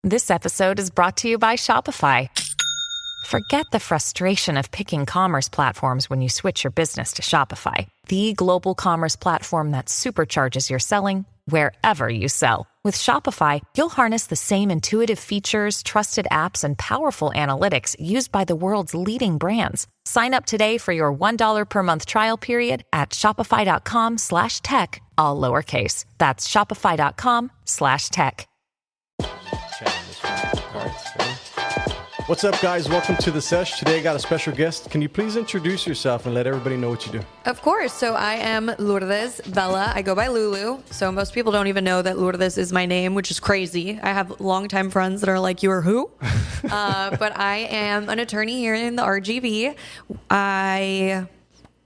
This episode is brought to you by Shopify. Forget the frustration of picking commerce platforms when you switch your business to Shopify, the global commerce platform that supercharges your selling wherever you sell. With Shopify, you'll harness the same intuitive features, trusted apps, and powerful analytics used by the world's leading brands. Sign up today for your $1 per month trial period at shopify.com/tech, all lowercase. That's shopify.com/tech. What's up, guys? Welcome to the Sesh. Today I got a special guest. Can you please introduce yourself and let everybody know what you do? Of course. So I am Lourdes Vela. I go by Lulu. So most people don't even know that Lourdes is my name, which is crazy. I have longtime friends that are like, you are who? But I am an attorney here in the RGV. I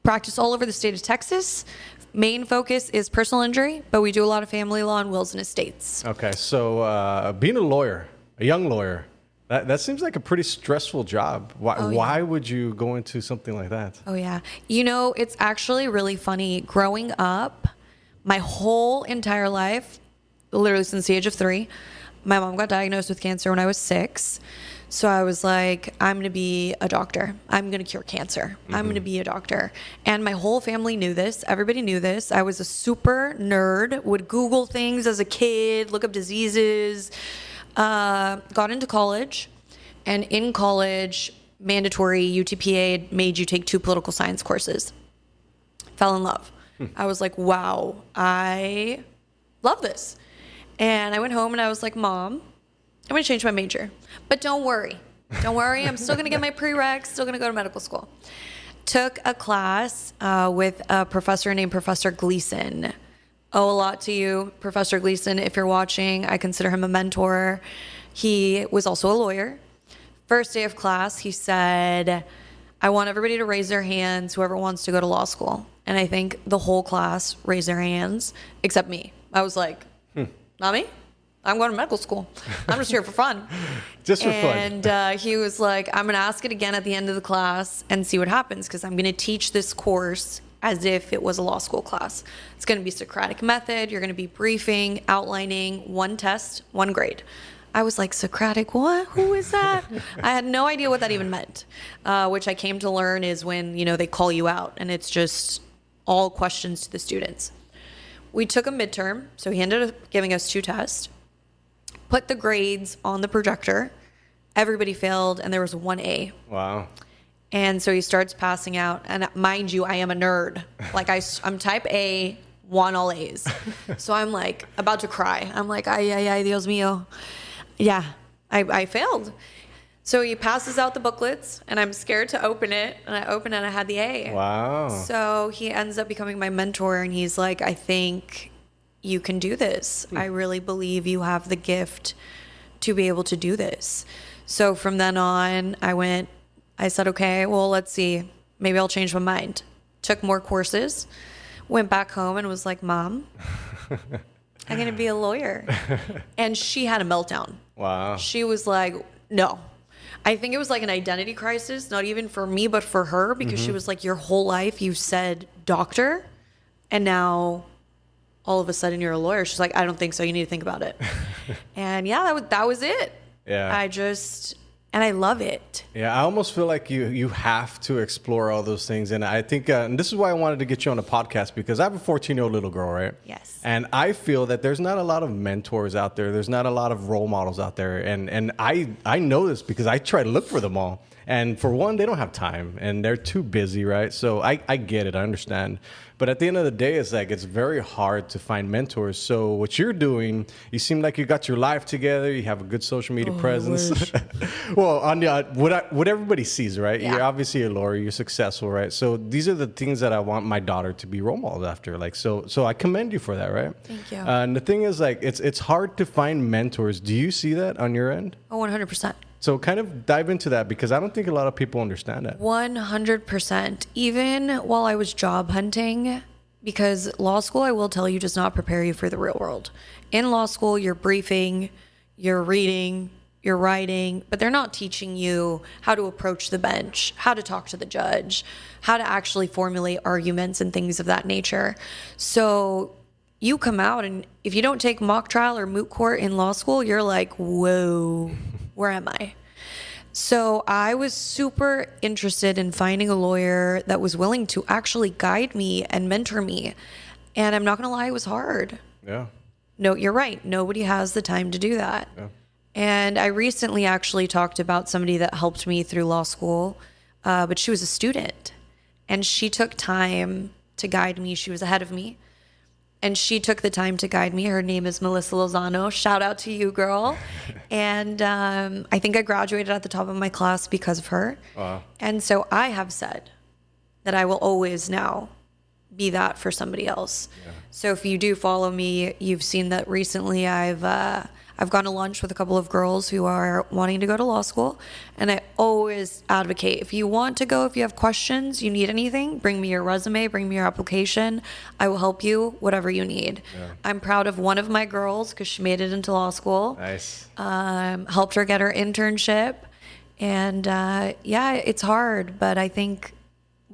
practice all over the state of Texas. Main focus is personal injury, but we do a lot of family law and wills and estates. Okay, so being a lawyer, a young lawyer, that seems like a pretty stressful job. Why would you go into something like that? Oh, yeah. You know, it's actually really funny. Growing up, my whole entire life, literally since the age of 3, my mom got diagnosed with cancer when I was 6. So I was like, I'm going to be a doctor. I'm going to cure cancer. I'm going to be a doctor. And my whole family knew this. Everybody knew this. I was a super nerd, would Google things as a kid, look up diseases. Got into college, and in college, mandatory UTPA made you take 2 political science courses. Fell in love. I was like, wow, I love this. And I went home and I was like, Mom, I'm going to change my major. But don't worry. Don't worry. I'm still going to get my prereqs, still going to go to medical school. Took a class with a professor named Professor Gleason. Owe a lot to you, Professor Gleason. If you're watching, I consider him a mentor. He was also a lawyer. First day of class, he said, I want everybody to raise their hands, whoever wants to go to law school. And I think the whole class raised their hands, except me. I was like, not me? I'm going to medical school. I'm just here for fun. Just for fun. And he was like, I'm going to ask it again at the end of the class and see what happens, because I'm going to teach this course as if it was a law school class. It's going to be Socratic method. You're going to be briefing, outlining, 1 test, 1 grade. I was like, Socratic what? Who is that? I had no idea what that even meant, which I came to learn is when, they call you out and it's just all questions to the students. We took a midterm, so he ended up giving us 2 tests, put the grades on the projector. Everybody failed, and there was 1 A. Wow. And so he starts passing out. And mind you, I am a nerd. Like I'm type A, want all A's. So I'm like about to cry. I'm like, ay, Dios mío. Yeah, I failed. So he passes out the booklets and I'm scared to open it. And I open it and I had the A. Wow. So he ends up becoming my mentor. And he's like, I think you can do this. I really believe you have the gift to be able to do this. So from then on, I said, okay, well, let's see. Maybe I'll change my mind. Took more courses, went back home and was like, Mom, I'm going to be a lawyer. And she had a meltdown. Wow. She was like, no. I think it was like an identity crisis, not even for me, but for her, because she was like, your whole life you said doctor, and now all of a sudden you're a lawyer. She's like, I don't think so. You need to think about it. And yeah, that was it. Yeah. And I love it. Yeah, I almost feel like you have to explore all those things. And I think, and this is why I wanted to get you on the podcast, because I have a 14-year-old little girl, right? Yes. And I feel that there's not a lot of mentors out there. There's not a lot of role models out there. And I know this because I try to look for them all. And for one, they don't have time and they're too busy, right? So I get it. I understand. But at the end of the day, it's like it's very hard to find mentors. So what you're doing, you seem like you got your life together. You have a good social media presence. Well, on what everybody sees, right? Yeah. You're obviously a lawyer. You're successful, right? So these are the things that I want my daughter to be role models after. Like so I commend you for that, right? Thank you. And the thing is, like, it's hard to find mentors. Do you see that on your end? Oh, 100%. So kind of dive into that, because I don't think a lot of people understand that. 100%. Even while I was job hunting, because law school, I will tell you, does not prepare you for the real world. In law school, you're briefing, you're reading, you're writing, but they're not teaching you how to approach the bench, how to talk to the judge, how to actually formulate arguments and things of that nature. So you come out and if you don't take mock trial or moot court in law school, you're like, whoa, where am I? So I was super interested in finding a lawyer that was willing to actually guide me and mentor me. And I'm not going to lie, it was hard. Yeah. No, you're right. Nobody has the time to do that. Yeah. And I recently actually talked about somebody that helped me through law school, but she was a student. And she took time to guide me. She was ahead of me. And she took the time to guide me. Her name is Melissa Lozano. Shout out to you, girl. And I think I graduated at the top of my class because of her. Wow. And so I have said that I will always now be that for somebody else. Yeah. So if you do follow me, you've seen that recently I've gone to lunch with a couple of girls who are wanting to go to law school. And I always advocate, if you want to go, if you have questions, you need anything, bring me your resume, bring me your application. I will help you, whatever you need. Yeah. I'm proud of one of my girls because she made it into law school. Nice. Helped her get her internship. And yeah, it's hard, but I think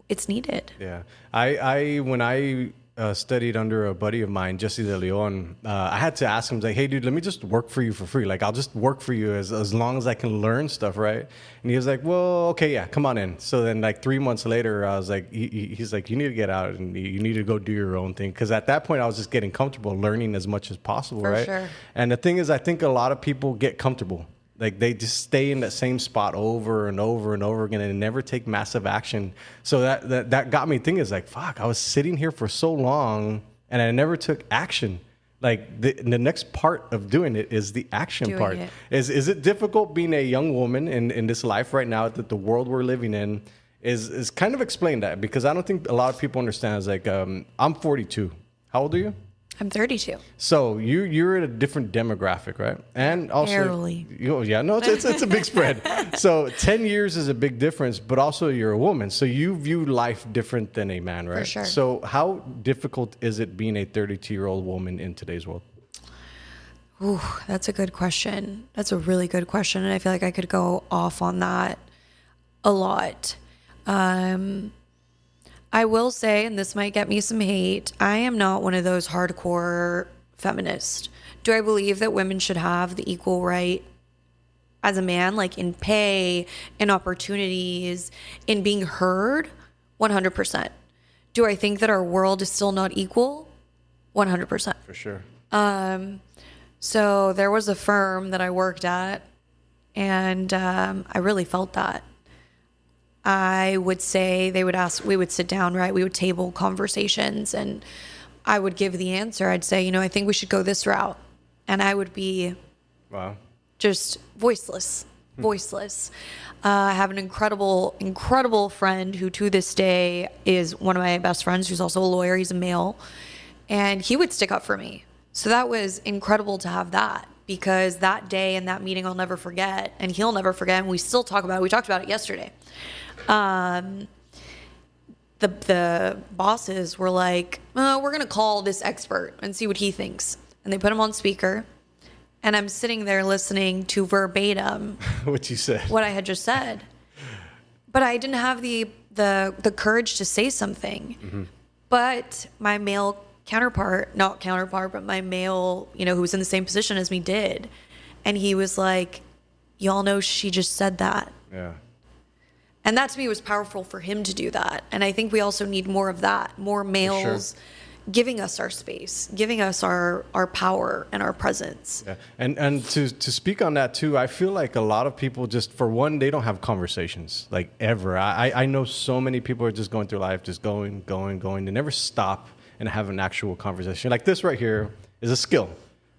it's needed. Yeah. When I studied under a buddy of mine, Jesse De Leon, I had to ask him, like, hey, dude, let me just work for you for free. Like, I'll just work for you as long as I can learn stuff, right? And he was like, well, okay, yeah, come on in. So then, like, 3 months later, I was like, he's like, you need to get out and you need to go do your own thing. Because at that point, I was just getting comfortable, learning as much as possible, for right? Sure. And the thing is, I think a lot of people get comfortable. Like they just stay in that same spot over and over and over again and never take massive action. So that got me thinking, is like, fuck, I was sitting here for so long and I never took action. Like the next part of doing it is the action part. Is it difficult being a young woman in this life right now that the world we're living in is kind of explain that, because I don't think a lot of people understand. It's like, I'm 42. How old are you? I'm 32. So you're in a different demographic, right? And also, barely. Yeah, no, it's a big spread. So 10 years is a big difference, but also you're a woman, so you view life different than a man, right? For sure. So how difficult is it being a 32-year-old woman in today's world? Ooh, that's a good question. That's a really good question, and I feel like I could go off on that a lot. I will say, and this might get me some hate, I am not one of those hardcore feminists. Do I believe that women should have the equal right as a man, like in pay, in opportunities, in being heard? 100%. Do I think that our world is still not equal? 100%. For sure. So there was a firm that I worked at, and I really felt that. I would say we would sit down, right? We would table conversations and I would give the answer. I'd say, I think we should go this route. And I would be just voiceless. I have an incredible, incredible friend who to this day is one of my best friends, who's also a lawyer. He's a male. And he would stick up for me. So that was incredible to have that, because that day and that meeting I'll never forget, and he'll never forget. And we still talk about it. We talked about it yesterday. The bosses were like, we're going to call this expert and see what he thinks. And they put him on speaker. And I'm sitting there listening to verbatim what you said, what I had just said. But I didn't have the courage to say something. Mm-hmm. But my male but my male, who was in the same position as me did. And he was like, y'all know she just said that. Yeah. And that to me was powerful for him to do that. And I think we also need more of that, more males giving us our space, giving us our power and our presence. Yeah. And to speak on that too, I feel like a lot of people just, for one, they don't have conversations like ever. I know so many people are just going through life, just going. They never stop and have an actual conversation. Like this right here is a skill.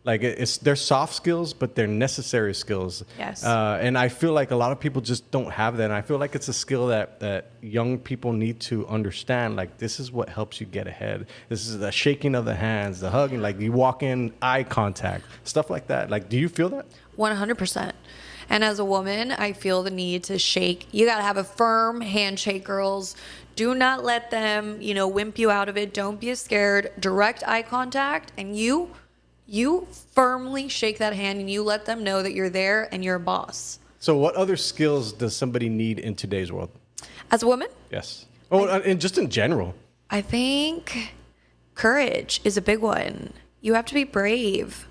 Like they're soft skills, but they're necessary skills. Yes. And I feel like a lot of people just don't have that. And I feel like it's a skill that young people need to understand. Like this is what helps you get ahead. This is the shaking of the hands, the hugging, like you walk in, eye contact, stuff like that. Like, do you feel that? 100%. And as a woman, I feel the need to shake. You got to have a firm handshake, girls. Do not let them, wimp you out of it. Don't be scared. Direct eye contact, and you firmly shake that hand and you let them know that you're there and you're a boss. So what other skills does somebody need in today's world? As a woman? Yes. And just in general. I think courage is a big one. You have to be brave.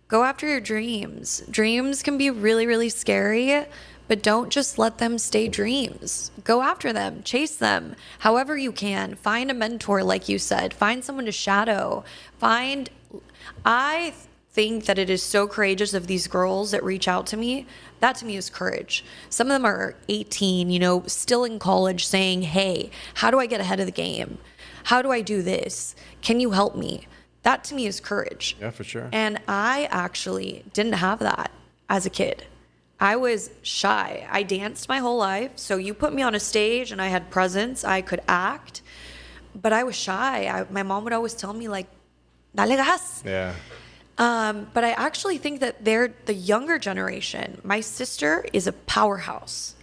Go after your dreams. Dreams can be really, really scary, but don't just let them stay dreams. Go after them, chase them however you can. Find a mentor, like you said. Find someone to shadow. I think that it is so courageous of these girls that reach out to me. That to me is courage. Some of them are 18, still in college saying, hey, how do I get ahead of the game? How do I do this? Can you help me? That to me is courage. Yeah, for sure. And I actually didn't have that as a kid. I was shy. I danced my whole life. So you put me on a stage and I had presence. I could act, but I was shy. My mom would always tell me like, dale gas. Yeah. But I actually think that they're the younger generation. My sister is a powerhouse.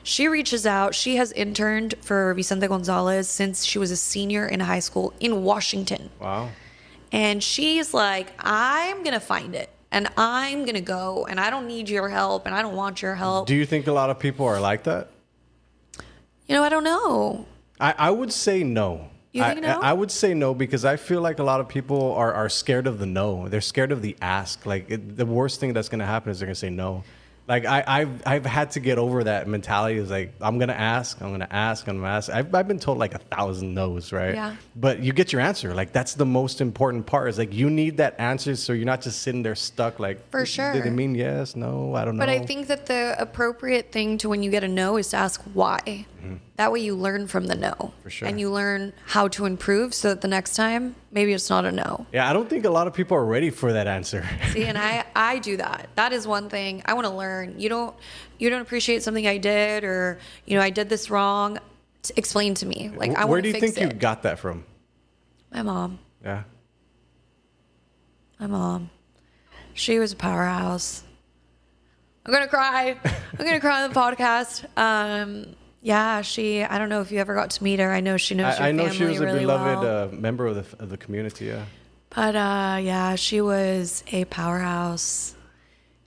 She reaches out. She has interned for Vicente Gonzalez since she was a senior in high school in Washington. Wow. And she's like, I'm going to find it. And I'm going to go. And I don't need your help. And I don't want your help. Do you think a lot of people are like that? I don't know. I would say no. You think no? I would say no because I feel like a lot of people are scared of the no. They're scared of the ask. Like the worst thing that's going to happen is they're going to say no. Like I've had to get over that mentality. Is like I'm gonna ask. I've been told like 1,000 no's, right? Yeah. But you get your answer. Like that's the most important part. Is like you need that answer, so you're not just sitting there stuck. Like for sure. Did they mean yes? No, I don't know. But I think that the appropriate thing to when you get a no is to ask why. Mm-hmm. That way you learn from the no. For sure. And you learn how to improve so that the next time maybe it's not a no. Yeah, I don't think a lot of people are ready for that answer. See, and I do that. That is one thing I want to learn. You don't appreciate something I did, or I did this wrong. Explain to me. Like I want to fix it. Where do you think you got that from? My mom. Yeah. My mom. She was a powerhouse. I'm gonna cry. I'm gonna cry on the podcast. Yeah, I don't know if you ever got to meet her. I know she knows your family really well. I know she was a beloved member of the community, yeah. But yeah, she was a powerhouse.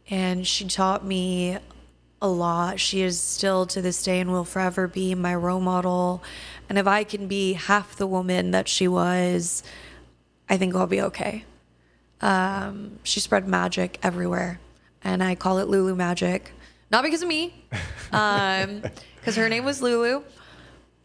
And she taught me a lot. She is still to this day and will forever be my role model. And if I can be half the woman that she was, I think I'll be okay. She spread magic everywhere. And I call it Lulu magic. Not because of me. Because her name was Lulu.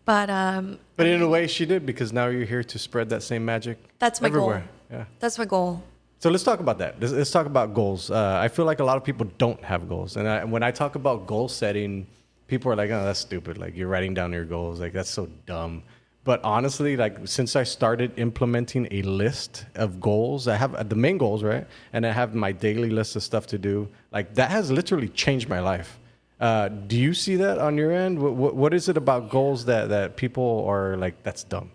But in a way she did, because now you're here to spread that same magic. That's my everywhere. Goal. Yeah. That's my goal. So let's talk about that. Let's talk about goals. I feel like a lot of people don't have goals. And when I talk about goal setting, people are like, oh, that's stupid. Like you're writing down your goals. Like that's so dumb. But honestly, like since I started implementing a list of goals, I have the main goals, right? And I have my daily list of stuff to do. Like that has literally changed my life. Do you see that on your end? What is it about goals that people are like, that's dumb?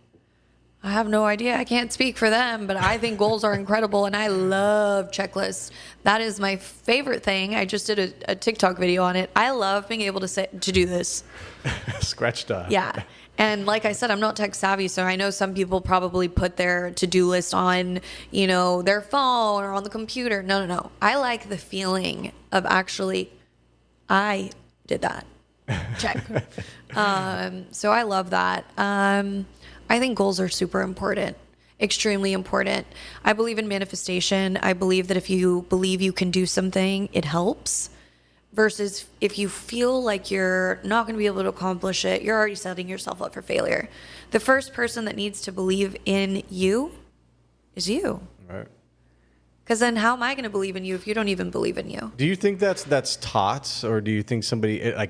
I have no idea. I can't speak for them, but I think goals are incredible, and I love checklists. That is my favorite thing. I just did a TikTok video on it. I love being able to do this. Scratched off. Yeah. And like I said, I'm not tech savvy, so I know some people probably put their to-do list on, their phone or on the computer. No. I like the feeling of actually, I did that. Check. So I love that. I think goals are super important, extremely important. I believe in manifestation. I believe that if you believe you can do something, it helps. Versus if you feel like you're not going to be able to accomplish it, you're already setting yourself up for failure. The first person that needs to believe in you is you. Right. Because then how am I going to believe in you if you don't even believe in you? Do you think that's taught, or do you think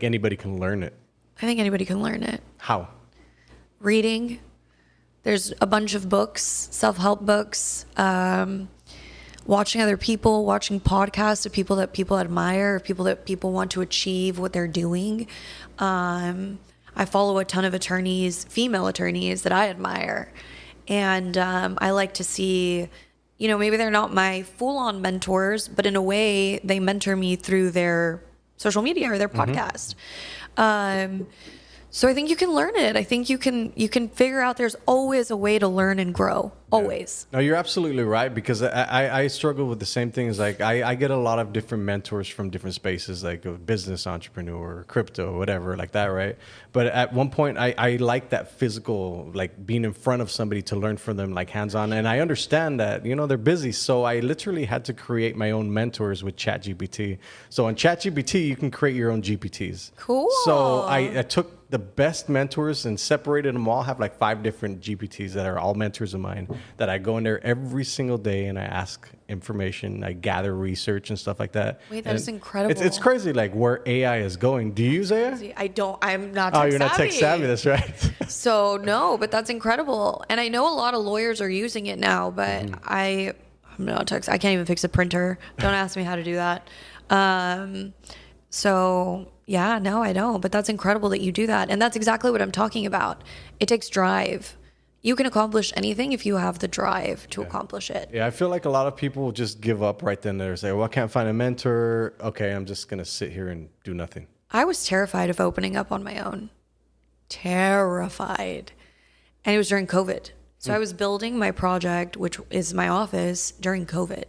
anybody can learn it? I think anybody can learn it. How? Reading. There's a bunch of books, self-help books, watching other people, watching podcasts of people that people admire, people that people want to achieve what they're doing. I follow a ton of attorneys, female attorneys that I admire. And I like to see, maybe they're not my full-on mentors, but in a way they mentor me through their social media or their podcast. So I think you can learn it. I think you can figure out there's always a way to learn and grow. always. No, you're absolutely right, because I struggle with the same things. Like I get a lot of different mentors from different spaces, like a business entrepreneur, crypto, whatever, like that, right? But at one point, I like that physical, like being in front of somebody to learn from them, like hands-on. And I understand that, they're busy. So I literally had to create my own mentors with ChatGPT. So on ChatGPT, you can create your own GPTs. Cool. So I took the best mentors and separated them all. I have like 5 different GPTs that are all mentors of mine that I go in there every single day and I ask information, I gather research and stuff like that. Wait, that is incredible. It's crazy, like where AI is going. Do you use AI? I'm not tech savvy. Oh, you're not tech savvy, that's right. So no, but that's incredible. And I know a lot of lawyers are using it now, but I'm not tech. I can't even fix a printer. Don't ask me how to do that. So yeah, no, I don't. But that's incredible that you do that. And that's exactly what I'm talking about. It takes drive. You can accomplish anything if you have the drive to accomplish it. Yeah, I feel like a lot of people will just give up right then and there. Say, well, I can't find a mentor. Okay, I'm just going to sit here and do nothing. I was terrified of opening up on my own. Terrified. And it was during COVID. So I was building my project, which is my office, during COVID.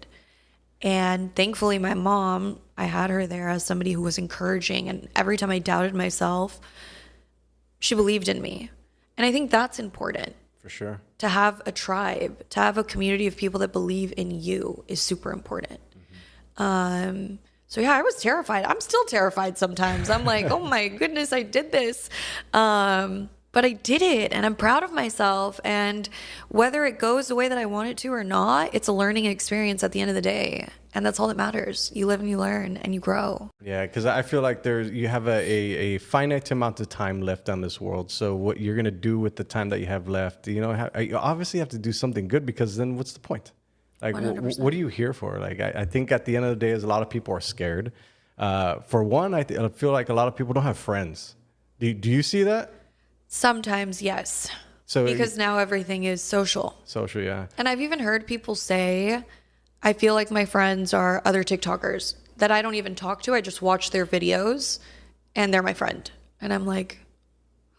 And thankfully, my mom, I had her there as somebody who was encouraging. And every time I doubted myself, she believed in me. And I think that's important. For sure. To have a tribe, to have a community of people that believe in you is super important. So yeah, I was terrified. I'm still terrified sometimes. I'm like, oh my goodness, I did this. But I did it and I'm proud of myself. And whether it goes the way that I want it to or not, it's a learning experience at the end of the day. And that's all that matters. You live and you learn and you grow. Yeah, because I feel like you have a finite amount of time left on this world. So what you're going to do with the time that you have left, you obviously have to do something good, because then what's the point? Like, what are you here for? Like, I think at the end of the day, is a lot of people are scared. For one, I feel like a lot of people don't have friends. Do you see that? Sometimes, yes. So because now everything is social. Social, yeah. And I've even heard people say, I feel like my friends are other TikTokers that I don't even talk to. I just watch their videos and they're my friend. And I'm like,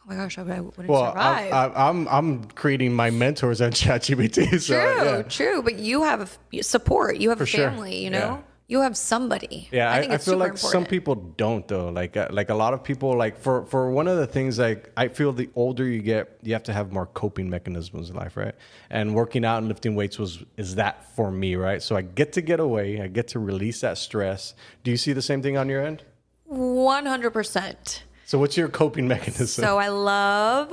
oh my gosh, I wouldn't survive. I'm creating my mentors on ChatGPT. So, True. But you have support. You have For a family, sure. Yeah. You have somebody. Yeah, I think I feel like important. some people don't, though. Like a lot of people, like for one of the things, like I feel the older you get, you have to have more coping mechanisms in life, right? And working out and lifting weights is that for me, right? So I get away, I get to release that stress. Do you see the same thing on your end? 100%. So what's your coping mechanism? So I love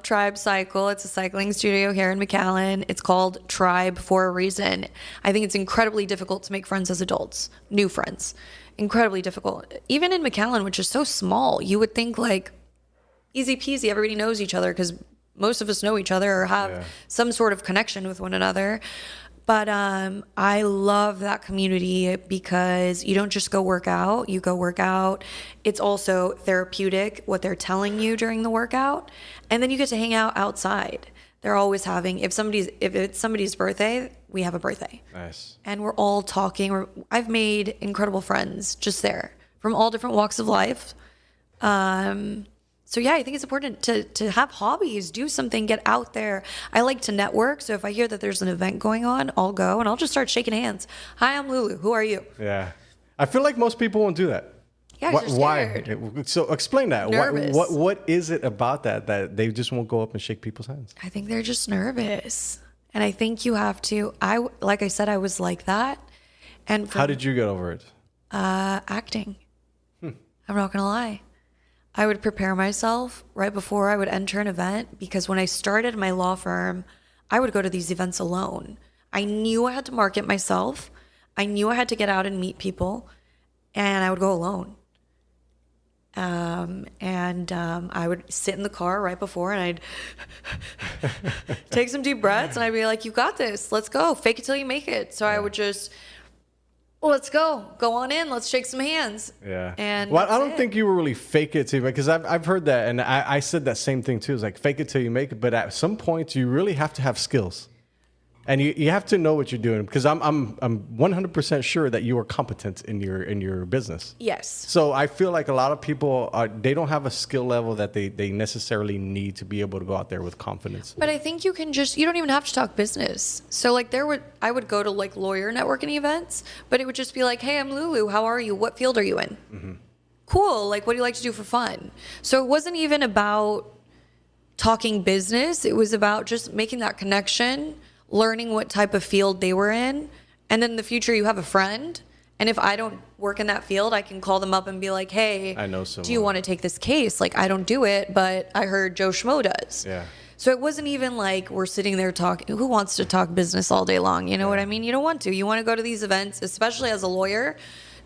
Tribe Cycle. It's a cycling studio here in McAllen. It's called Tribe for a reason. I think it's incredibly difficult to make friends as adults, new friends. Incredibly difficult. Even in McAllen, which is so small, you would think like easy peasy, everybody knows each other because most of us know each other or have some sort of connection with one another. But I love that community because you don't just go work out, you go work out. It's also therapeutic, what they're telling you during the workout. And then you get to hang out outside. They're always having, if it's somebody's birthday, we have a birthday. Nice. And we're all talking. I've made incredible friends just there from all different walks of life. So yeah, I think it's important to have hobbies, do something, get out there. I like to network. So if I hear that there's an event going on, I'll go and I'll just start shaking hands. Hi, I'm Lulu. Who are you? Yeah. I feel like most people won't do that. Yeah, why? So explain that. Nervous. What is it about that they just won't go up and shake people's hands? I think they're just nervous. And I think you have to, like I said, I was like that. And how did you get over it? Acting. I'm not going to lie. I would prepare myself right before I would enter an event because when I started my law firm, I would go to these events alone. I knew I had to market myself. I knew I had to get out and meet people, and I would go alone. I would sit in the car right before and I'd take some deep breaths and I'd be like, you got this. Let's go. Fake it till you make it. So I would just... let's go on in. Let's shake some hands. Yeah. And I don't think you were really fake it till you make it, because I've heard that, and I said that same thing too. It's like fake it till you make it, but at some point you really have to have skills. And you have to know what you're doing, because I'm 100% sure that you are competent in your business. Yes. So I feel like a lot of people they don't have a skill level that they necessarily need to be able to go out there with confidence. But I think you don't even have to talk business. So like I would go to like lawyer networking events, but it would just be like, hey, I'm Lulu. How are you? What field are you in? Mm-hmm. Cool. Like, what do you like to do for fun? So it wasn't even about talking business. It was about just making that connection, learning what type of field they were in. And then in the future, you have a friend. And if I don't work in that field, I can call them up and be like, hey, I know someone. Do you want to take this case? Like, I don't do it, but I heard Joe Schmo does. Yeah. So it wasn't even like we're sitting there talking. Who wants to talk business all day long? You know what I mean? You don't want to. You want to go to these events, especially as a lawyer,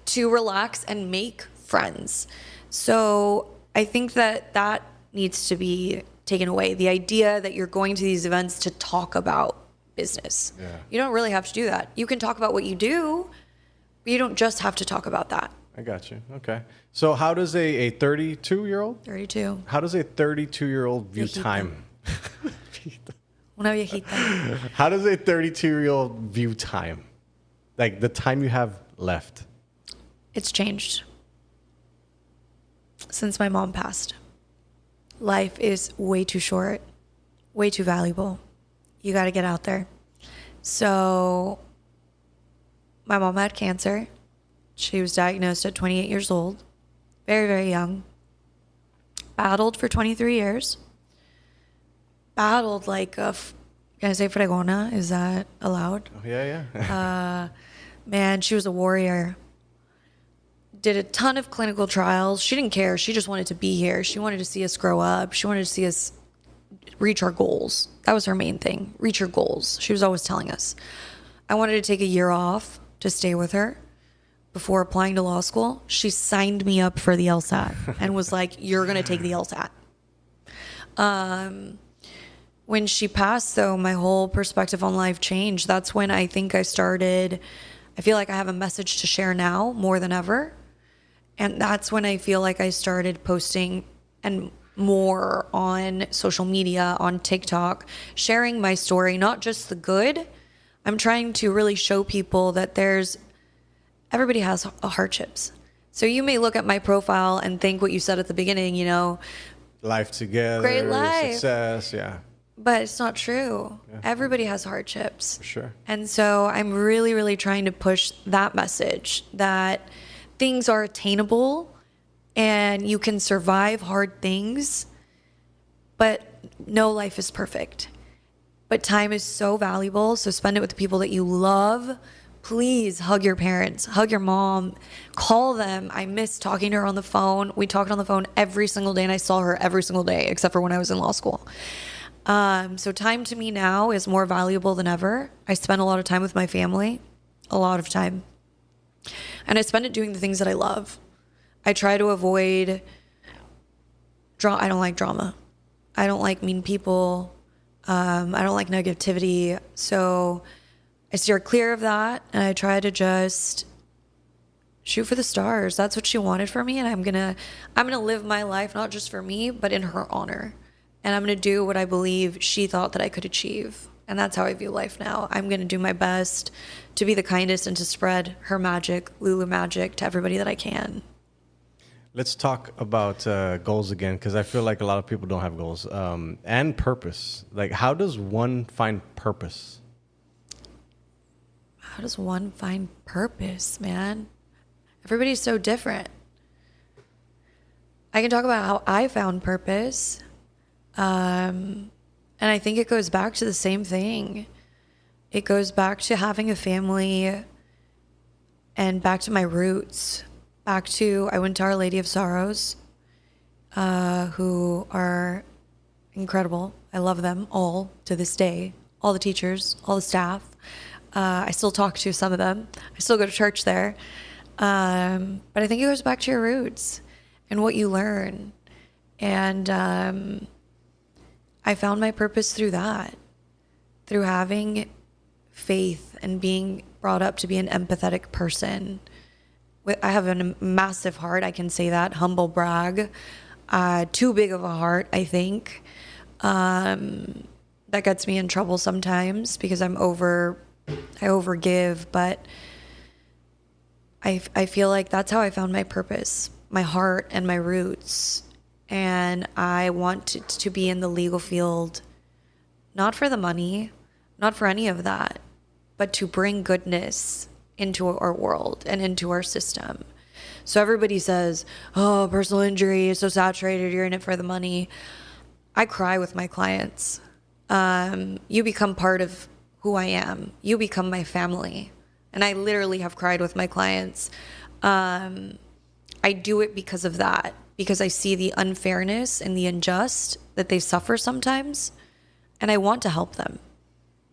to relax and make friends. So I think that needs to be taken away. The idea that you're going to these events to talk about business. Yeah. You don't really have to do that. You can talk about what you do, but you don't just have to talk about that. I got you. Okay. So how does a 32-year-old? 32. How does a 32-year-old view time? Una viejita. How does a 32-year-old view time? Like the time you have left. It's changed since my mom passed. Life is way too short, way too valuable. You got to get out there. So my mom had cancer. She was diagnosed at 28 years old, very, very young. Battled for 23 years. Battled like can I say fregona? Is that allowed? Oh, yeah. Man, she was a warrior. Did a ton of clinical trials. She didn't care. She just wanted to be here. She wanted to see us grow up. She wanted to see us reach our goals. That was her main thing, reach her goals. She was always telling us. I wanted to take a year off to stay with her before applying to law school. She signed me up for the LSAT and was like, you're going to take the LSAT. When she passed, though, my whole perspective on life changed. That's when I think I feel like I have a message to share now more than ever. And that's when I feel like I started posting and more on social media, on TikTok, sharing my story, not just the good. I'm trying to really show people that everybody has hardships. So you may look at my profile and think what you said at the beginning, life together, great life, success, yeah. But it's not true. Yeah. Everybody has hardships. For sure. And so I'm really, really trying to push that message that things are attainable and you can survive hard things, but no life is perfect. But time is so valuable, so spend it with the people that you love. Please hug your parents, hug your mom, call them. I miss talking to her on the phone. We talked on the phone every single day, and I saw her every single day, except for when I was in law school. So time to me now is more valuable than ever. I spend a lot of time with my family, a lot of time. And I spend it doing the things that I love. I try to avoid I don't like drama. I don't like mean people. I don't like negativity. So I steer clear of that, and I try to just shoot for the stars. That's what she wanted for me, and I'm gonna live my life not just for me, but in her honor. And I'm going to do what I believe she thought that I could achieve. And that's how I view life now. I'm going to do my best to be the kindest and to spread her magic, Lulu magic, to everybody that I can. Let's talk about goals again, because I feel like a lot of people don't have goals and purpose. Like, how does one find purpose? How does one find purpose, man? Everybody's so different. I can talk about how I found purpose. And I think it goes back to the same thing. It goes back to having a family and back to my roots. I went to Our Lady of Sorrows, who are incredible. I love them all to this day. All the teachers, all the staff. I still talk to some of them. I still go to church there. But I think it goes back to your roots and what you learn. And I found my purpose through that, through having faith and being brought up to be an empathetic person. I have a massive heart, I can say that, humble brag. Too big of a heart, I think. that gets me in trouble sometimes because I overgive, but I feel like that's how I found my purpose, my heart and my roots. And I wanted to be in the legal field, not for the money, not for any of that, but to bring goodness into our world and into our system. So everybody says, oh, personal injury is so saturated, you're in it for the money. I cry with my clients. You become part of who I am. You become my family. And I literally have cried with my clients. I do it because of that, because I see the unfairness and the unjust that they suffer sometimes, and I want to help them.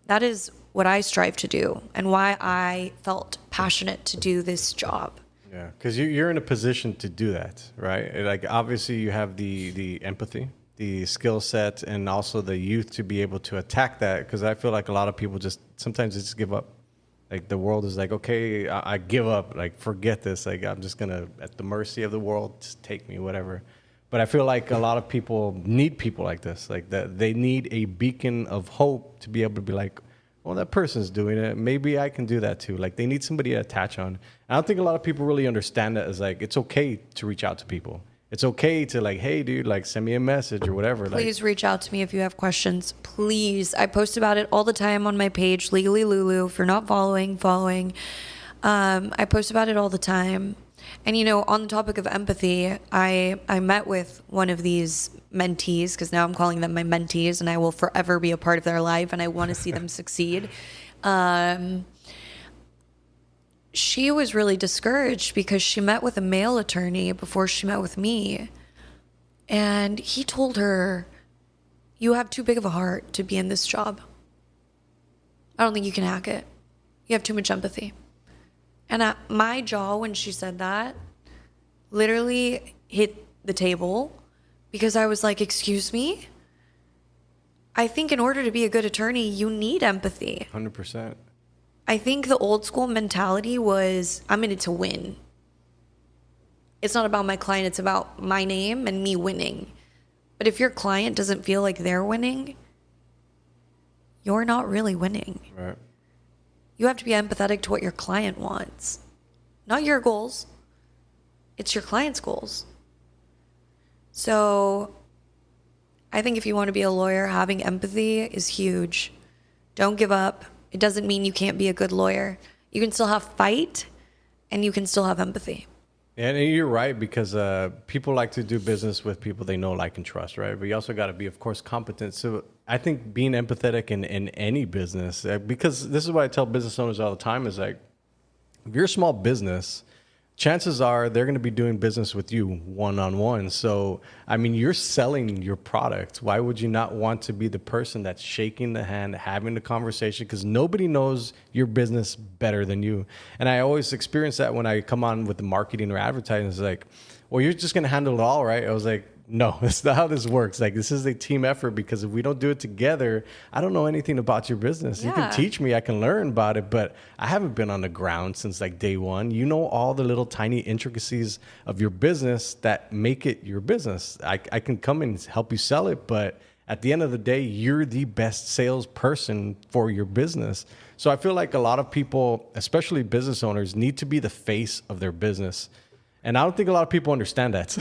That is what I strive to do and why I felt passionate to do this job. Yeah, because you're in a position to do that, right? Like, obviously you have the empathy, the skill set, and also the youth to be able to attack that, because I feel like a lot of people sometimes they just give up. Like, the world is like, okay, I give up. Like, forget this. Like, I'm just going to, at the mercy of the world, just take me, whatever. But I feel like a lot of people need people like this. Like, that they need a beacon of hope to be able to be like, well, that person's doing it. Maybe I can do that too. Like, they need somebody to attach on. I don't think a lot of people really understand that as, like, it's okay to reach out to people. It's okay to, like, hey, dude, like, send me a message or whatever. Please reach out to me if you have questions. Please. I post about it all the time on my page, Legally Lulu. If you're not following. I post about it all the time. And, you know, on the topic of empathy, I met with one of these mentees, because now I'm calling them my mentees, and I will forever be a part of their life, and I want to see them succeed. She was really discouraged because she met with a male attorney before she met with me. And he told her, you have too big of a heart to be in this job. I don't think you can hack it. You have too much empathy. And my jaw, when she said that, literally hit the table, because I was like, excuse me? I think in order to be a good attorney, you need empathy. 100%. I think the old school mentality was, I'm in it to win. It's not about my client, it's about my name and me winning. But if your client doesn't feel like they're winning, you're not really winning. Right. You have to be empathetic to what your client wants. Not your goals. It's your client's goals. So I think if you want to be a lawyer, having empathy is huge. Don't give up. It doesn't mean you can't be a good lawyer. You can still have fight, and you can still have empathy. And you're right, because people like to do business with people they know, like, and trust, right? But you also got to be, of course, competent. So I think being empathetic in any business, because this is what I tell business owners all the time, is like, if you're a small business, chances are they're going to be doing business with you one-on-one. So, I mean, you're selling your product. Why would you not want to be the person that's shaking the hand, having the conversation? Because nobody knows your business better than you. And I always experience that when I come on with the marketing or advertising. It's like, well, you're just going to handle it all, right? I was like, no, that's not how this works. Like, this is a team effort, because if we don't do it together, I don't know anything about your business. Yeah. You can teach me, I can learn about it, but I haven't been on the ground since like day one. You know, all the little tiny intricacies of your business that make it your business. I can come and help you sell it, but at the end of the day, you're the best salesperson for your business. So I feel like a lot of people, especially business owners, need to be the face of their business. And I don't think a lot of people understand that.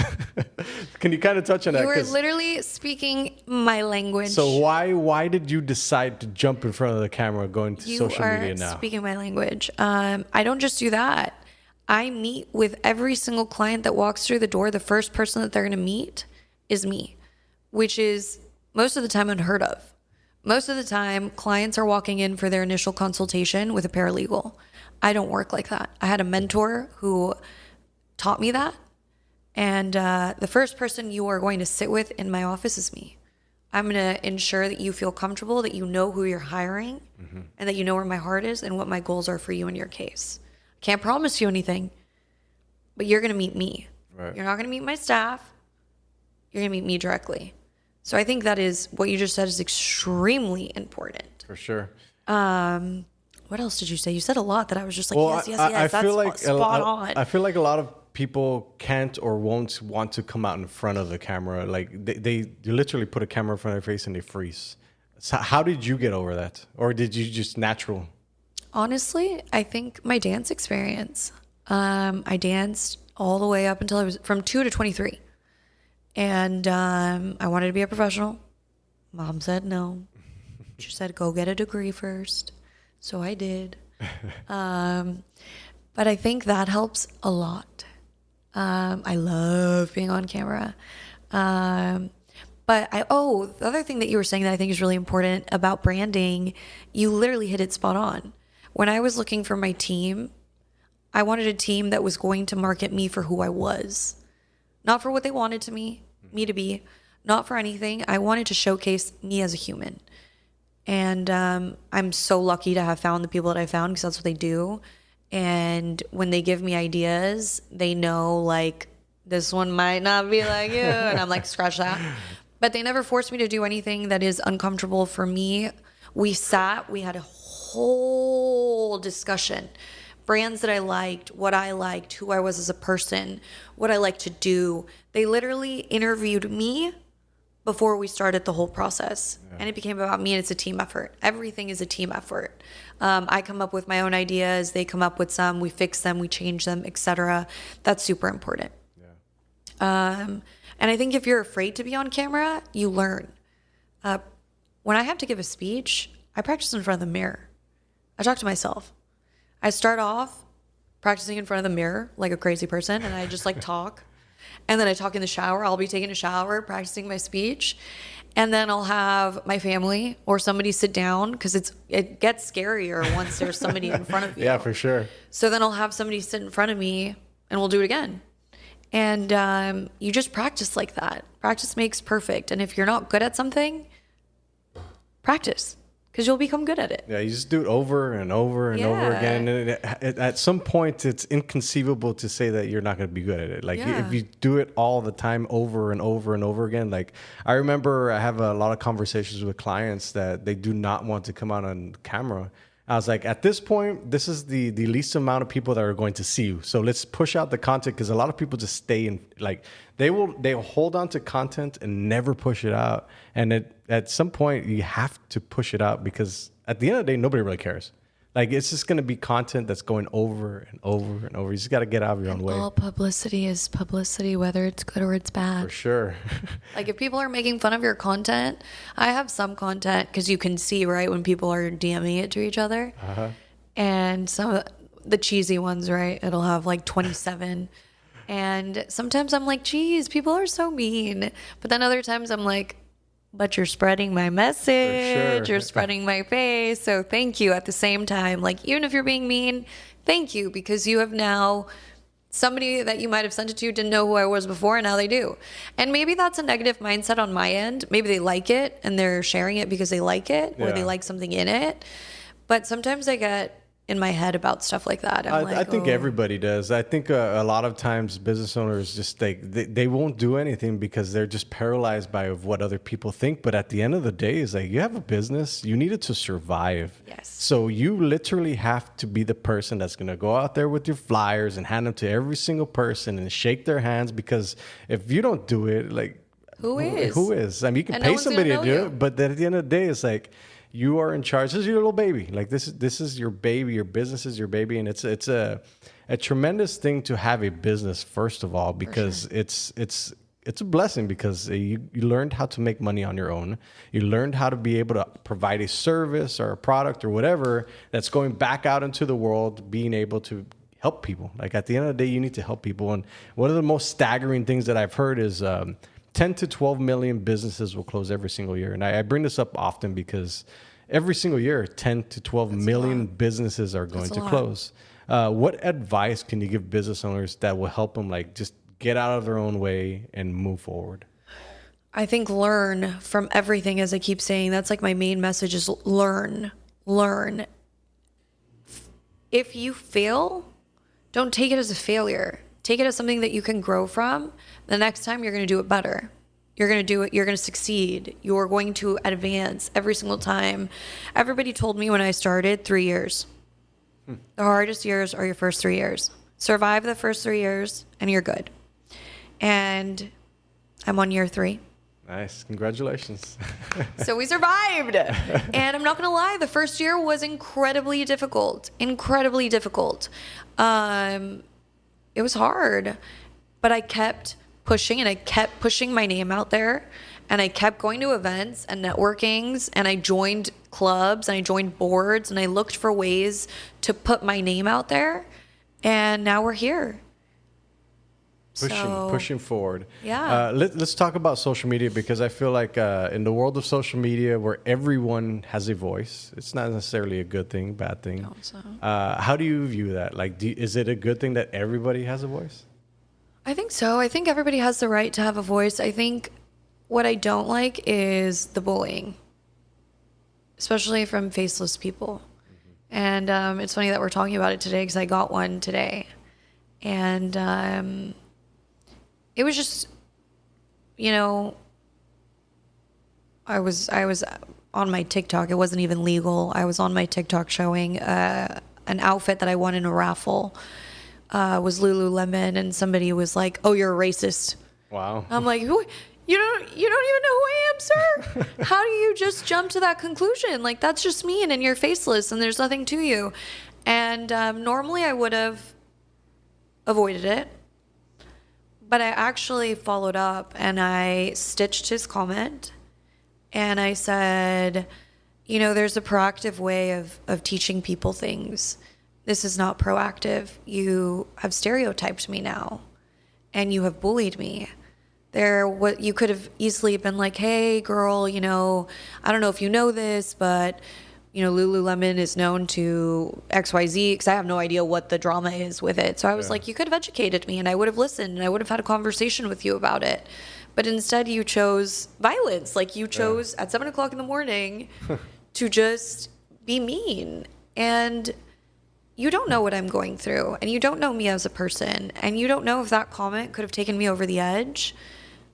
Can you kind of touch on that? You were literally speaking my language. So why did you decide to jump in front of the camera going to social media now? You are speaking my language. I don't just do that. I meet with every single client that walks through the door. The first person that they're going to meet is me, which is most of the time unheard of. Most of the time, clients are walking in for their initial consultation with a paralegal. I don't work like that. I had a mentor who taught me that. And the first person you are going to sit with in my office is me. I'm going to ensure that you feel comfortable, that you know who you're hiring, and that you know where my heart is and what my goals are for you in your case. I can't promise you anything, but you're going to meet me. Right. You're not going to meet my staff. You're going to meet me directly. So I think that is what you just said is extremely important. For sure. What else did you say? You said a lot that I was just like, well, yes. I That's feel like spot on. I feel like a lot of people can't or won't want to come out in front of the camera. Like they literally put a camera in front of their face and they freeze. So how did you get over that? Or did you just natural? Honestly, I think my dance experience. I danced all the way up until I was from 2 to 23. And I wanted to be a professional. Mom said no. She said, go get a degree first. So I did. But I think that helps a lot. I love being on camera. But the other thing that you were saying that I think is really important about branding, you literally hit it spot on. When I was looking for my team, I wanted a team that was going to market me for who I was, not for what they wanted me to be, not for anything. I wanted to showcase me as a human. And I'm so lucky to have found the people that I found, because that's what they do. And when they give me ideas, they know, like, this one might not be like you. And I'm like, scratch that. But they never forced me to do anything that is uncomfortable for me. We had a whole discussion. Brands that I liked, what I liked, who I was as a person, what I like to do. They literally interviewed me before we started the whole process. Yeah. And it became about me, and it's a team effort. Everything is a team effort. I come up with my own ideas. They come up with some. We fix them. We change them, etc. That's super important. Yeah. And I think if you're afraid to be on camera, you learn. When I have to give a speech, I practice in front of the mirror. I talk to myself. I start off practicing in front of the mirror like a crazy person, and I just like talk. And then I talk in the shower. I'll be taking a shower, practicing my speech. And then I'll have my family or somebody sit down, because it gets scarier once there's somebody in front of you. Yeah, for sure. So then I'll have somebody sit in front of me, and we'll do it again. And you just practice like that. Practice makes perfect. And if you're not good at something, practice, because you'll become good at it. Yeah, you just do it over and over and over again. And at some point, it's inconceivable to say that you're not going to be good at it. Like, if you do it all the time over and over and over again. Like, I remember I have a lot of conversations with clients that they do not want to come out on camera. I was like, at this point, this is the least amount of people that are going to see you. So let's push out the content, because a lot of people just stay in, like, they'll hold on to content and never push it out. And at some point, you have to push it out, because at the end of the day, nobody really cares. Like, it's just going to be content that's going over and over and over. You just got to get out of your own way. All publicity is publicity, whether it's good or it's bad. For sure. Like, if people are making fun of your content, I have some content, because you can see, right, when people are DMing it to each other. Uh-huh. And some of the cheesy ones, right, it'll have like 27. And sometimes I'm like, geez, people are so mean. But then other times I'm like, but you're spreading my message, you're spreading my face, so thank you at the same time. Like, even if you're being mean, thank you, because you have now, somebody that you might have sent it to didn't know who I was before, and now they do. And maybe that's a negative mindset on my end. Maybe they like it, and they're sharing it because they like it, or they like something in it. But sometimes I get in my head about stuff like that. I think everybody does. I think a lot of times business owners just they won't do anything because they're just paralyzed by what other people think. But at the end of the day, it's like, you have a business, you need it to survive. Yes. So you literally have to be the person that's going to go out there with your flyers and hand them to every single person and shake their hands, because if you don't do it, like, who is? Who is? I mean, you can pay somebody to do it, but then at the end of the day, it's like, you are in charge. This is your little baby. Like, this is your baby. Your business is your baby, and it's a tremendous thing to have a business, first of all, because it's a blessing, because you learned how to make money on your own. You learned how to be able to provide a service or a product or whatever that's going back out into the world, being able to help people. Like, at the end of the day, you need to help people. And one of the most staggering things that I've heard is 10 to 12 million businesses will close every single year. And I bring this up often because every single year, 10 to 12 million businesses are going to close. What advice can you give business owners that will help them, like, just get out of their own way and move forward? I think learn from everything, as I keep saying. That's like my main message is learn. If you fail, don't take it as a failure. Take it as something that you can grow from. The next time you're going to do it better. You're going to do it. You're going to succeed. You're going to advance every single time. Everybody told me when I started 3 years. The hardest years are your first 3 years. Survive the first 3 years and you're good. And I'm on year 3. Nice. Congratulations. So we survived. And I'm not going to lie, the first year was incredibly difficult. Incredibly difficult. It was hard. But I kept pushing, and I kept pushing my name out there. And I kept going to events and networkings, and I joined clubs, and I joined boards, and I looked for ways to put my name out there. And now we're here. Pushing forward. Yeah. Let's talk about social media, because I feel like in the world of social media where everyone has a voice, it's not necessarily a good thing, bad thing. So. How do you view that? Like, is it a good thing that everybody has a voice? I think so. I think everybody has the right to have a voice. I think what I don't like is the bullying, especially from faceless people. Mm-hmm. And it's funny that we're talking about it today, because I got one today. And it was just, you know, I was on my TikTok. It wasn't even legal. I was on my TikTok showing an outfit that I won in a raffle. Was Lululemon, and somebody was like, "Oh, you're a racist." Wow. I'm like, "Who? You don't even know who I am, sir? How do you just jump to that conclusion? Like, that's just mean, and you're faceless, and there's nothing to you." And normally I would have avoided it. But I actually followed up, and I stitched his comment, and I said, you know, there's a proactive way of teaching people things. This is not proactive. You have stereotyped me now, and you have bullied me. You could have easily been like, hey, girl, you know, I don't know if you know this, but you know, Lululemon is known to XYZ, because I have no idea what the drama is with it. So I was like, you could have educated me, and I would have listened, and I would have had a conversation with you about it. But instead you chose violence. Like, you chose at 7 o'clock in the morning to just be mean. And you don't know what I'm going through, and you don't know me as a person, and you don't know if that comment could have taken me over the edge.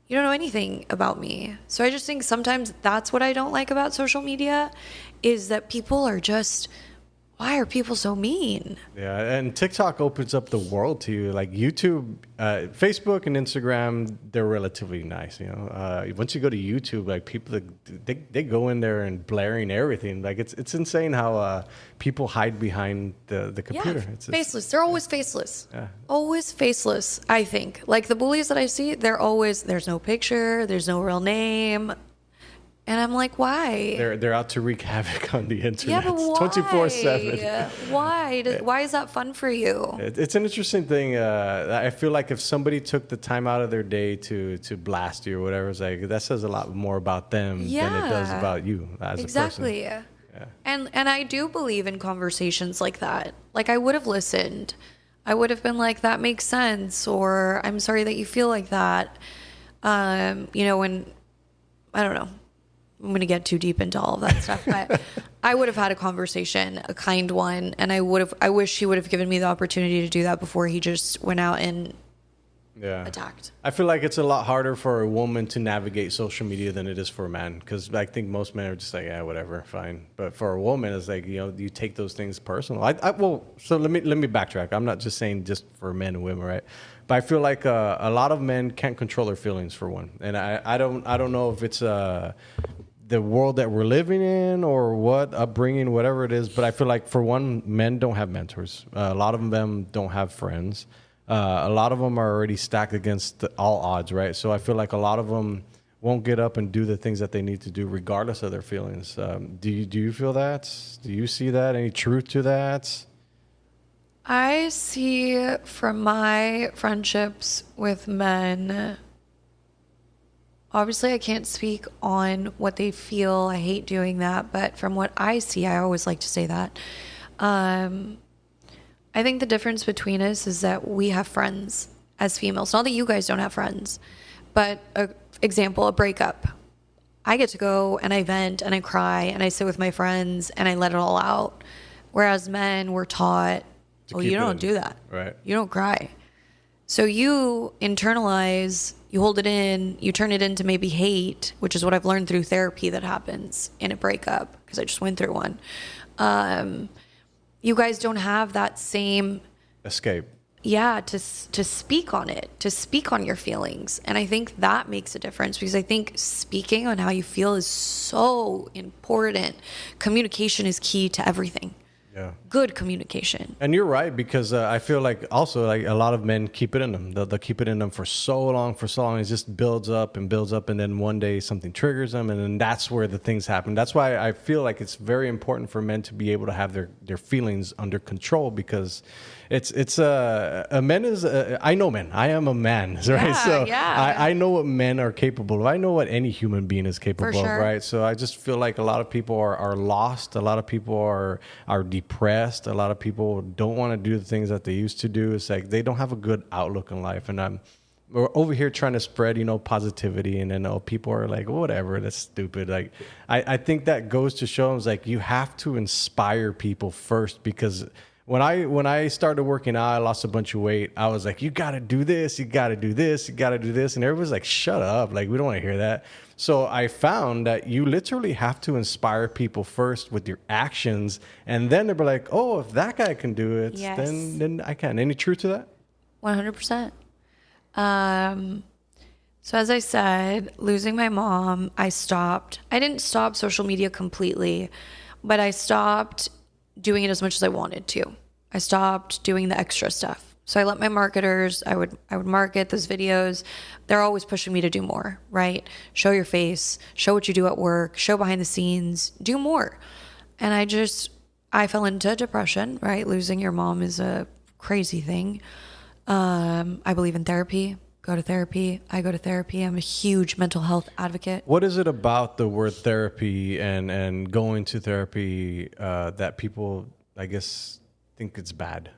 You don't know anything about me. So I just think sometimes that's what I don't like about social media, is that people are just, why are people so mean? Yeah, and TikTok opens up the world to you. Like YouTube, Facebook and Instagram, they're relatively nice. You know, once you go to YouTube, like people, they go in there and blaring everything. Like it's insane how people hide behind the computer. Yeah, it's faceless. They're always faceless. Yeah. Always faceless, I think. Like the bullies that I see, there's no picture, there's no real name. And I'm like, why? They're out to wreak havoc on the internet. Yeah, but why? 24/7. Why is that fun for you? It's an interesting thing. I feel like if somebody took the time out of their day to blast you or whatever, it's like that says a lot more about them than it does about you as a person. Exactly. Yeah. And I do believe in conversations like that. Like, I would have listened. I would have been like, that makes sense, or I'm sorry that you feel like that. You know, when I don't know. I'm going to get too deep into all of that stuff, but I would have had a conversation, a kind one, and I wish he would have given me the opportunity to do that before he just went out and attacked. I feel like it's a lot harder for a woman to navigate social media than it is for a man, because I think most men are just like, yeah, whatever, fine. But for a woman, it's like, you know, you take those things personal. So let me backtrack. I'm not just saying just for men and women, right? But I feel like a lot of men can't control their feelings, for one, and I don't know if it's the world that we're living in or what upbringing, whatever it is. But I feel like, for one, men don't have mentors. A lot of them don't have friends. A lot of them are already stacked against all odds, right? So I feel like a lot of them won't get up and do the things that they need to do regardless of their feelings. Do you feel that? Do you see that? Any truth to that? I see from my friendships with men, obviously I can't speak on what they feel. I hate doing that. But from what I see, I always like to say that. I think the difference between us is that we have friends as females. Not that you guys don't have friends, but example, a breakup. I get to go and I vent and I cry and I sit with my friends and I let it all out. Whereas men were taught, you don't do that. Right. You don't cry. So you internalize, you hold it in, you turn it into maybe hate, which is what I've learned through therapy that happens in a breakup, because I just went through one. You guys don't have that same escape. to speak on it, to speak on your feelings. And I think that makes a difference, because I think speaking on how you feel is so important. Communication is key to everything. Yeah. Good communication. And you're right, because I feel like also like a lot of men keep it in them. They'll keep it in them for so long. It just builds up, and then one day something triggers them, and then that's where the things happen. That's why I feel like it's very important for men to be able to have their feelings under control, because a man is I know men. I am a man, right? Yeah, so yeah. I know what men are capable of. I know what any human being is capable For sure. of, right? So I just feel like a lot of people are lost. A lot of people are depressed. A lot of people don't want to do the things that they used to do. It's like they don't have a good outlook in life. And we're over here trying to spread, positivity, and then people are like, whatever, that's stupid. Like, I think that goes to show us, like, you have to inspire people first, because when I started working out, I lost a bunch of weight. I was like, you got to do this, you got to do this, you got to do this. And everybody's like, shut up. Like, we don't want to hear that. So I found that you literally have to inspire people first with your actions. And then they'll be like, oh, if that guy can do it, Yes. then I can. Any truth to that? 100%. So as I said, losing my mom, I didn't stop social media completely, but I stopped doing it as much as I wanted to. I stopped doing the extra stuff. So I let my marketers, I would market those videos. They're always pushing me to do more, right? Show your face, show what you do at work, show behind the scenes, do more. And I fell into depression, right? Losing your mom is a crazy thing. I believe in therapy. Go to therapy. I go to therapy. I'm a huge mental health advocate. What is it about the word therapy and going to therapy that people, I guess, think it's bad?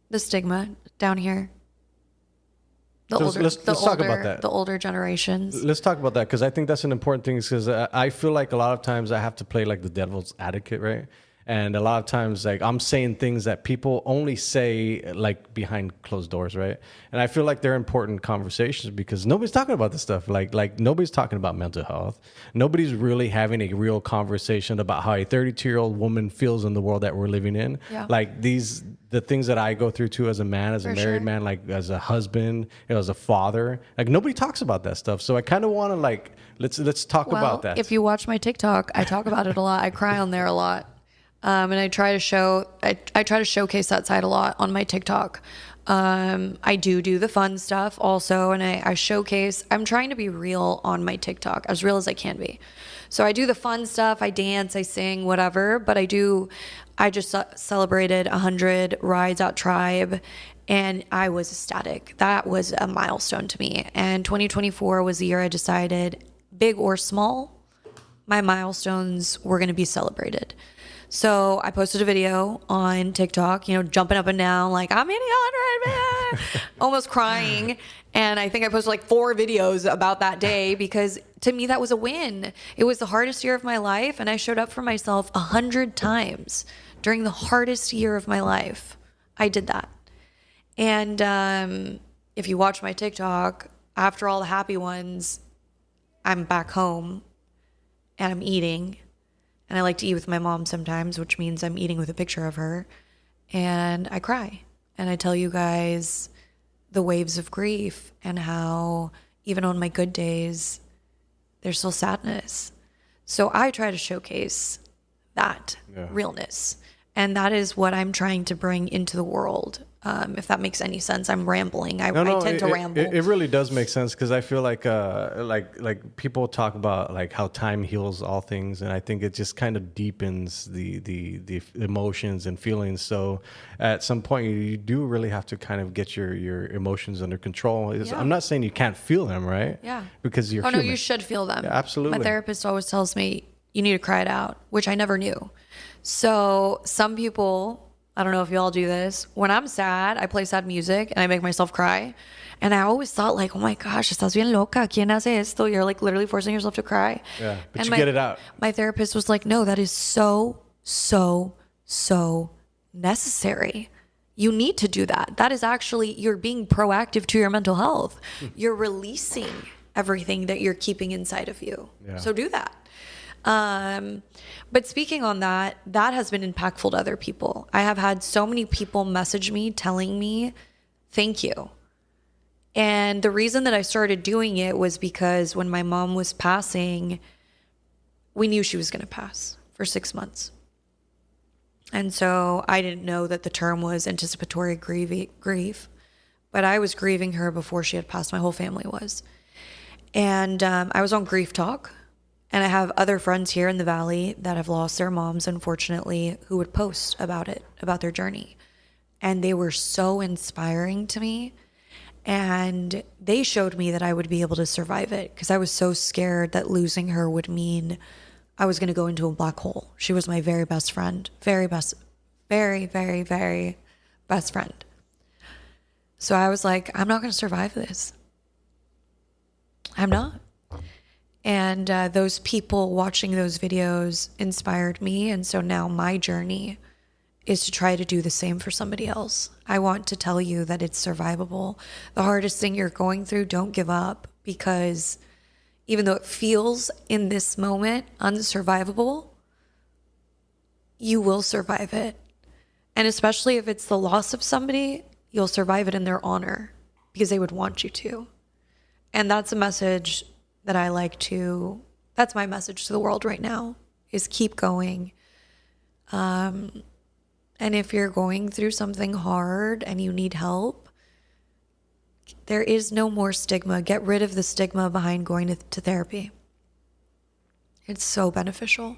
The stigma down here. Let's talk about that. The older generations. Let's talk about that, because I think that's an important thing, because I feel like a lot of times I have to play like the devil's advocate, right? And a lot of times, like, I'm saying things that people only say like behind closed doors, right? And I feel like they're important conversations, because nobody's talking about this stuff. Like nobody's talking about mental health. Nobody's really having a real conversation about how a 32-year-old woman feels in the world that we're living in. Yeah. Like the things that I go through too as a man, as a married man, like as a husband, as a father. Like, nobody talks about that stuff. So I kind of want to like let's talk about that. If you watch my TikTok, I talk about it a lot. I cry on there a lot. And I try to showcase that side a lot on my TikTok. I do the fun stuff also, and I showcase. I'm trying to be real on my TikTok, as real as I can be. So I do the fun stuff. I dance, I sing, whatever. But I just celebrated 100 rides at Tribe, and I was ecstatic. That was a milestone to me. And 2024 was the year I decided, big or small, my milestones were going to be celebrated. So I posted a video on TikTok, jumping up and down, like, I'm hitting 100, man, almost crying. And I think I posted like 4 videos about that day, because to me, that was a win. It was the hardest year of my life. And I showed up for myself 100 times during the hardest year of my life. I did that. And if you watch my TikTok, after all the happy ones, I'm back home and I'm eating. And I like to eat with my mom sometimes, which means I'm eating with a picture of her. And I cry. And I tell you guys the waves of grief, and how even on my good days, there's still sadness. So I try to showcase that realness. And that is what I'm trying to bring into the world. If that makes any sense. I'm rambling. I tend to ramble. It really does make sense, because I feel like people talk about like how time heals all things, and I think it just kind of deepens the emotions and feelings. So at some point, you do really have to kind of get your emotions under control. I'm not saying you can't feel them, right? Yeah. Because you're human. No, you should feel them. Yeah, absolutely. My therapist always tells me you need to cry it out, which I never knew. So some people, I don't know if you all do this. When I'm sad, I play sad music and I make myself cry. And I always thought like, oh my gosh, estás bien loca. ¿Quién hace esto? You're like literally forcing yourself to cry. Yeah, but you get it out. My therapist was like, no, that is so necessary. You need to do that. That is actually, you're being proactive to your mental health. You're releasing everything that you're keeping inside of you. Yeah. So do that. But speaking on that has been impactful to other people. I have had so many people message me telling me Thank you. And the reason that I started doing it was because when my mom was passing, we knew she was going to pass for 6 months. And so I didn't know that the term was anticipatory grief, but I was grieving her before she had passed. My whole family was. And I was on Grief Talk, and I have other friends here in the Valley that have lost their moms, unfortunately, who would post about it, about their journey. And they were so inspiring to me. And they showed me that I would be able to survive it, because I was so scared that losing her would mean I was going to go into a black hole. She was my very best friend, very, very best friend. So I was like, I'm not going to survive this. I'm not. And those people watching those videos inspired me. And so now my journey is to try to do the same for somebody else. I want to tell you that it's survivable. The hardest thing you're going through, don't give up, because even though it feels in this moment unsurvivable, you will survive it. And especially if it's the loss of somebody, you'll survive it in their honor, because they would want you to. And that's a message that I like to, that's my message to the world right now, is keep going. And if you're going through something hard and you need help, there is no more stigma. Get rid of the stigma behind going to therapy. It's so beneficial.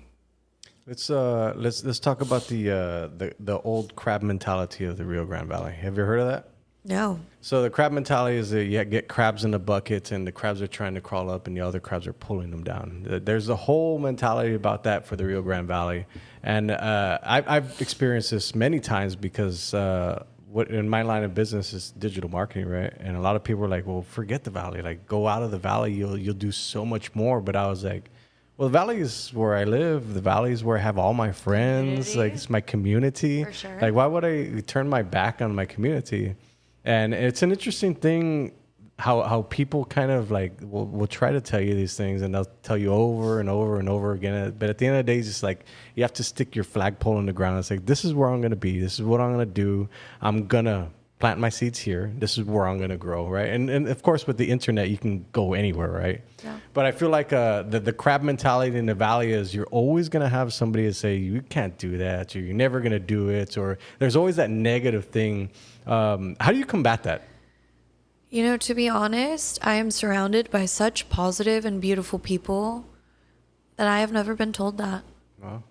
Let's talk about the old crab mentality of the Rio Grande Valley. Have you heard of that? No. So the crab mentality is that you get crabs in the bucket, and the crabs are trying to crawl up, and the other crabs are pulling them down. There's a whole mentality about that for the Rio Grande Valley, and I've experienced this many times, because what in my line of business is digital marketing, right? And a lot of people are like, "Well, forget the valley. Like, go out of the valley. You'll do so much more." But I was like, well, the valley is where I live. The valley is where I have all my friends. Community. Like, it's my community. For sure. Like, why would I turn my back on my community? And it's an interesting thing how people kind of like will try to tell you these things, and they'll tell you over and over and over again. But at the end of the day, it's just like you have to stick your flagpole in the ground. It's like, this is where I'm going to be. This is what I'm going to do. I'm going to plant my seeds here. This is where I'm going to grow, right? And of course, with the internet, you can go anywhere, right? Yeah. But I feel like the crab mentality in the valley is you're always going to have somebody to say, you can't do that, or you're never going to do it, or there's always that negative thing. How do you combat that? You know, to be honest, I am surrounded by such positive and beautiful people that I have never been told that. Wow.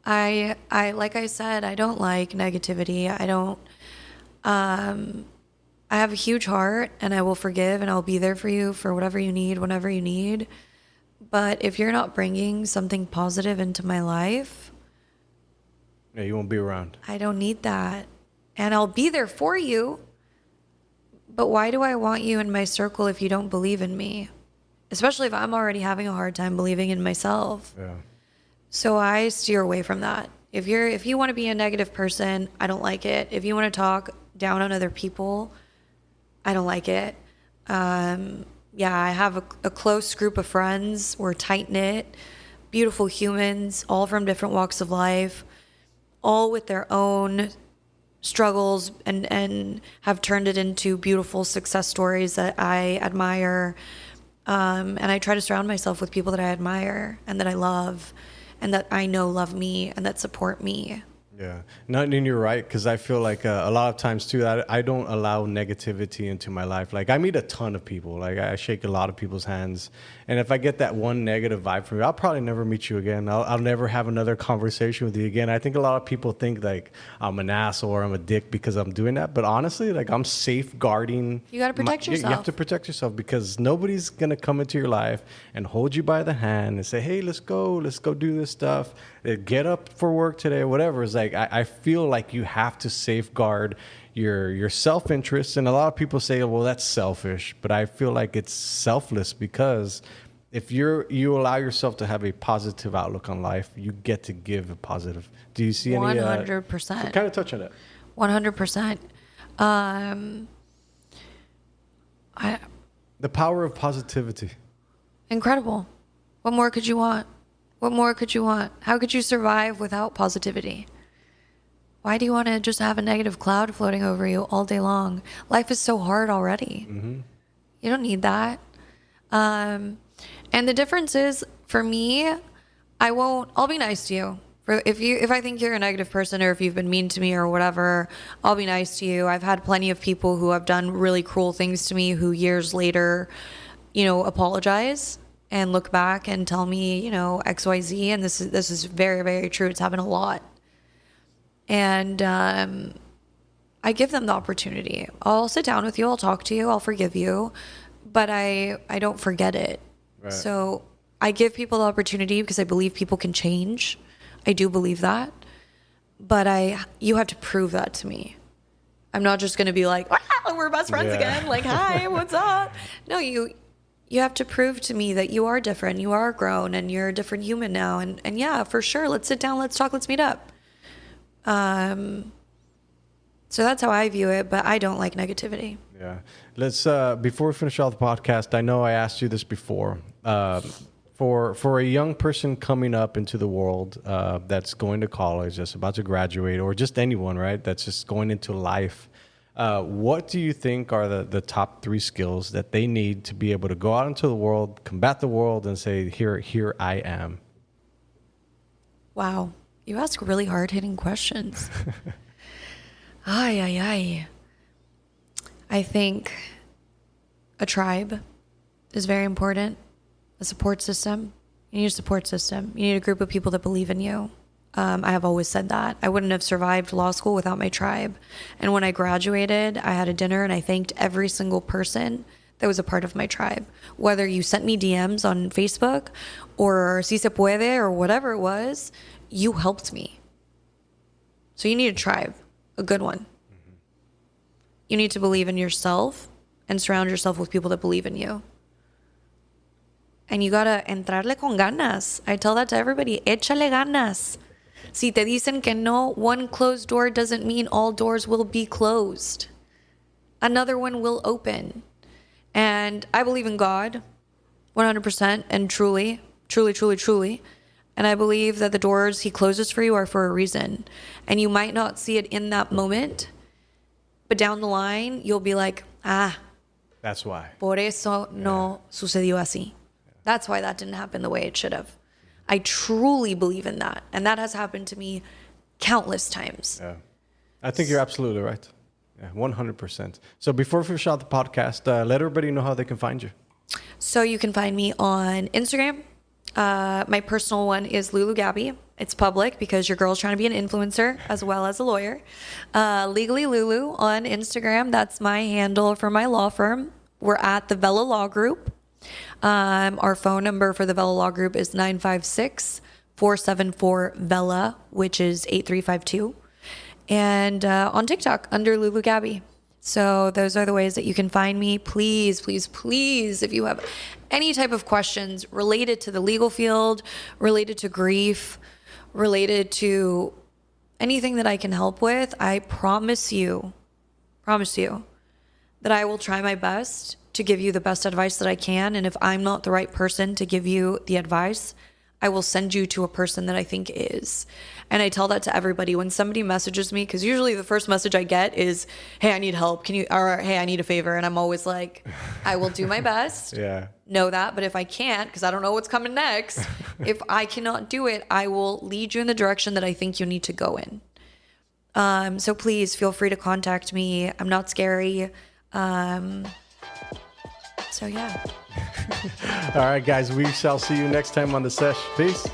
I like I said, I don't like negativity. I have a huge heart, and I will forgive, and I'll be there for you for whatever you need, whenever you need. But if you're not bringing something positive into my life, yeah, you won't be around. I don't need that. And I'll be there for you. But why do I want you in my circle if you don't believe in me? Especially if I'm already having a hard time believing in myself. Yeah. So I steer away from that. If you want to be a negative person, I don't like it. If you want to talk down on other people, I don't like it. Yeah, I have a close group of friends. We're tight-knit, beautiful humans, all from different walks of life, all with their own struggles, and have turned it into beautiful success stories that I admire. And I try to surround myself with people that I admire and that I love and that I know love me and that support me. Yeah, no, and you're right, because I feel like a lot of times too, I don't allow negativity into my life. Like, I meet a ton of people. Like, I shake a lot of people's hands, and if I get that one negative vibe from you, I'll probably never meet you again. I'll never have another conversation with you again. I think a lot of people think like I'm an asshole or I'm a dick because I'm doing that, but honestly, like, I'm safeguarding. You got to protect yourself. You have to protect yourself, because nobody's gonna come into your life and hold you by the hand and say, "Hey, let's go do this stuff. Get up for work today," or whatever. It's like, I feel like you have to safeguard your self-interest. And a lot of people say, well, that's selfish. But I feel like it's selfless, because if you allow yourself to have a positive outlook on life, you get to give a positive. Do you see any? 100%. Kind of touch on it. 100%. The power of positivity. Incredible. What more could you want? What more could you want? How could you survive without positivity? Why do you want to just have a negative cloud floating over you all day long? Life is so hard already. You don't need that. And the difference is, for me, I'll be nice to you. If I think you're a negative person, or if you've been mean to me or whatever, I'll be nice to you. I've had plenty of people who have done really cruel things to me who years later, apologize and look back and tell me, XYZ. And this is very, very true. It's happened a lot. And I give them the opportunity. I'll sit down with you. I'll talk to you. I'll forgive you. But I don't forget it. Right. So I give people the opportunity because I believe people can change. I do believe that. But you have to prove that to me. I'm not just going to be like, we're best friends again. Like, hi, what's up? No, you have to prove to me that you are different. You are grown and you're a different human now. And yeah, for sure. Let's sit down. Let's talk. Let's meet up. So that's how I view it, but I don't like negativity. Yeah. Let's, before we finish off the podcast, I know I asked you this before, for a young person coming up into the world, that's going to college, that's about to graduate, or just anyone, right? That's just going into life. What do you think are the top 3 skills that they need to be able to go out into the world, combat the world, and say, here I am? Wow. You ask really hard-hitting questions. I think a tribe is very important. A support system. You need a support system. You need a group of people that believe in you. I have always said that. I wouldn't have survived law school without my tribe. And when I graduated, I had a dinner and I thanked every single person that was a part of my tribe. Whether you sent me DMs on Facebook or Si Se Puede or whatever it was, you helped me. So you need a tribe, a good one. You need to believe in yourself and surround yourself with people that believe in you. And you gotta entrarle con ganas. I tell that to everybody. Échale ganas. Si te dicen que no, one closed door doesn't mean all doors will be closed. Another one will open. And I believe in God 100% and truly. And I believe that the doors he closes for you are for a reason. And you might not see it in that moment, but down the line, you'll be like, that's why. Por eso no sucedió así. That's why that didn't happen the way it should have. I truly believe in that. And that has happened to me countless times. Yeah. I think you're absolutely right. Yeah, 100%. So before we finish out the podcast, let everybody know how they can find you. So you can find me on Instagram. My personal one is Lulu Gabby. It's public because your girl's trying to be an influencer as well as a lawyer. Legally Lulu on Instagram. That's my handle for my law firm. We're at the Vela Law Group. Our phone number for the Vela Law Group is 956-474-VELA, which is 8352. And on TikTok under Lulu Gabby. So those are the ways that you can find me. Please, please, please, if you have any type of questions related to the legal field, related to grief, related to anything that I can help with, I promise you that I will try my best to give you the best advice that I can. And if I'm not the right person to give you the advice, I will send you to a person that I think is. And I tell that to everybody when somebody messages me, because usually the first message I get is, hey, I need help. Or hey, I need a favor. And I'm always like, I will do my best. Yeah. Know that. But if I can't, because I don't know what's coming next, if I cannot do it, I will lead you in the direction that I think you need to go in. So please feel free to contact me. I'm not scary. So yeah. All right, guys, we shall see you next time on the Sesh. Peace.